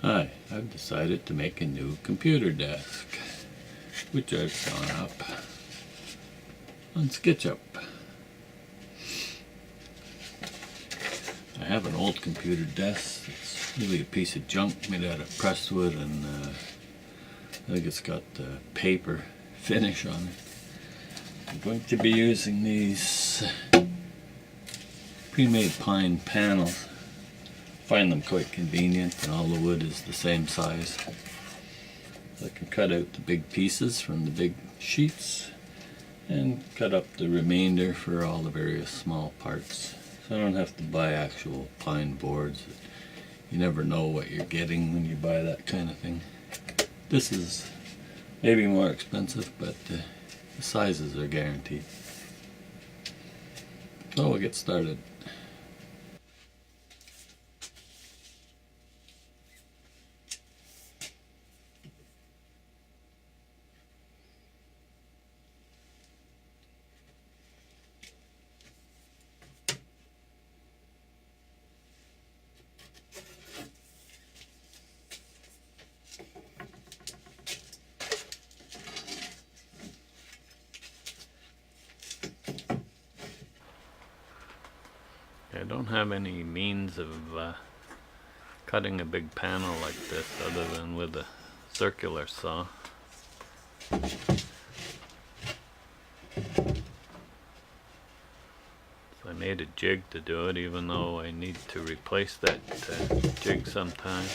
Hi, I've decided to make a new computer desk, which I've drawn up on SketchUp. I have an old computer desk. It's really a piece of junk made out of presswood, and I think it's got paper finish on it. I'm going to be using these pre-made pine panels. I find them quite convenient, and all the wood is the same size. I can cut out the big pieces from the big sheets and cut up the remainder for all the various small parts. So I don't have to buy actual pine boards. You never know what you're getting when you buy that kind of thing. This is maybe more expensive, but the sizes are guaranteed. So we'll get started. I don't have any means of cutting a big panel like this other than with a circular saw. So I made a jig to do it, even though I need to replace that jig sometime.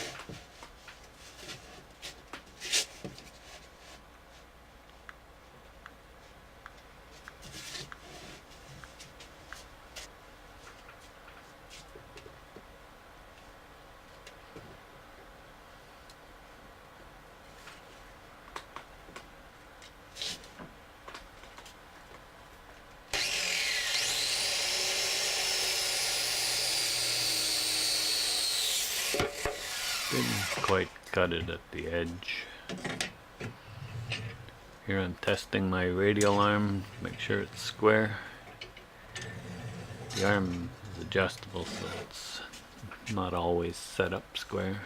Didn't quite cut it at the edge. Here I'm testing my radial arm, make sure it's square. The arm is adjustable, so it's not always set up square.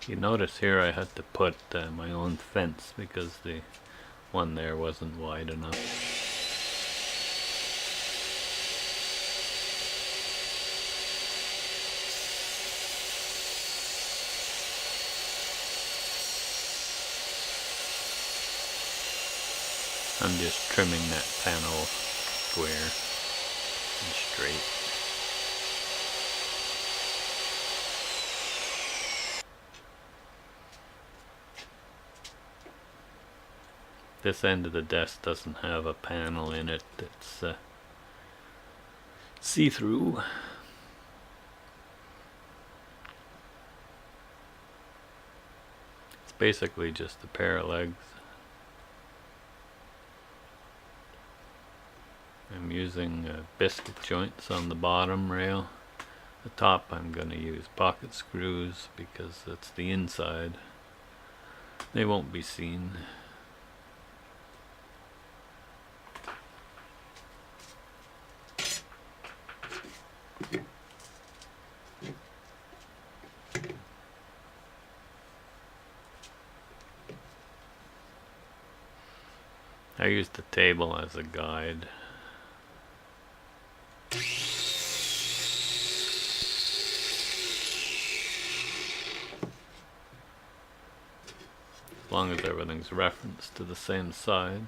You notice here I had to put my own fence because the one there wasn't wide enough. I'm just trimming that panel square and straight. This end of the desk doesn't have a panel in it. It's see-through. It's basically just a pair of legs. I'm using biscuit joints on the bottom rail. The top I'm going to use pocket screws because that's the inside. They won't be seen. I use the table as a guide. As long as everything's referenced to the same side.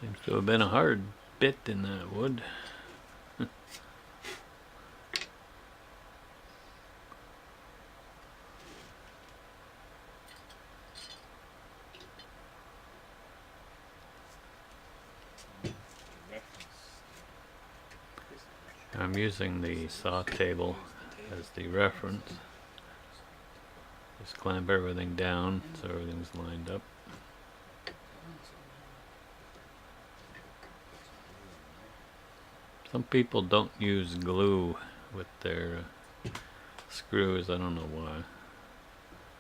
Seems to have been a hard bit in that wood. I'm using the saw table as the reference. Just clamp everything down so everything's lined up. Some people don't use glue with their screws. I don't know why.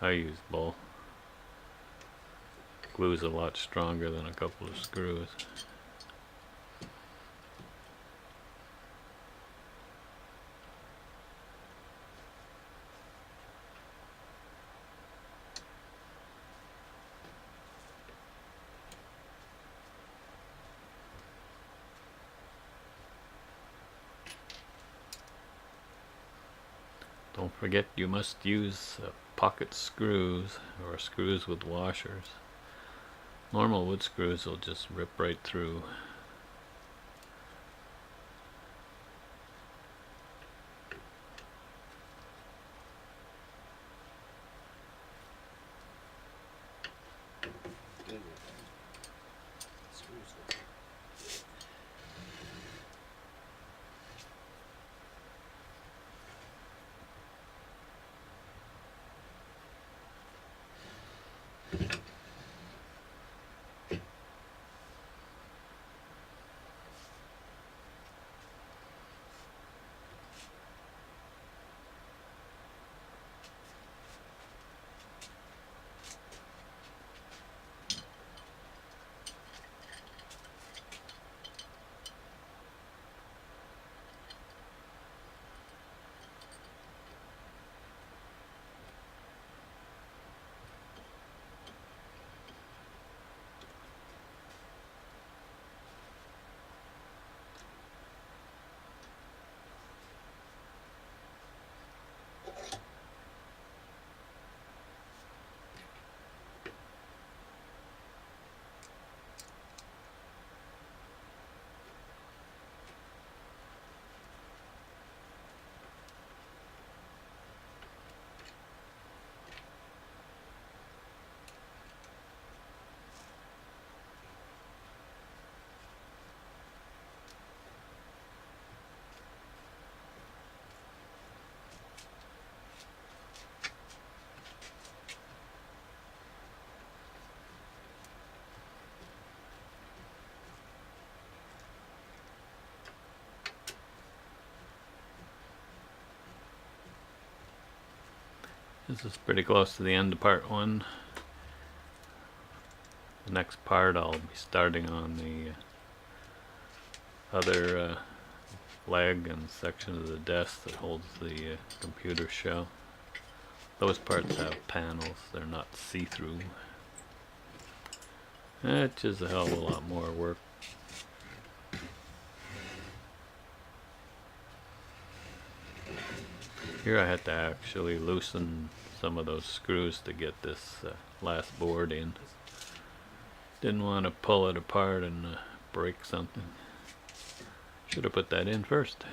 I use both. Glue's a lot stronger than a couple of screws. Don't forget you must use pocket screws or screws with washers. Normal wood screws will just rip right through. This is pretty close to the end of part 1. The next part I'll be starting on the other leg and section of the desk that holds the computer shell. Those parts have panels, they're not see-through. It's just a hell of a lot more work. Here I had to actually loosen some of those screws to get this last board in. Didn't want to pull it apart and break something. Should have put that in first.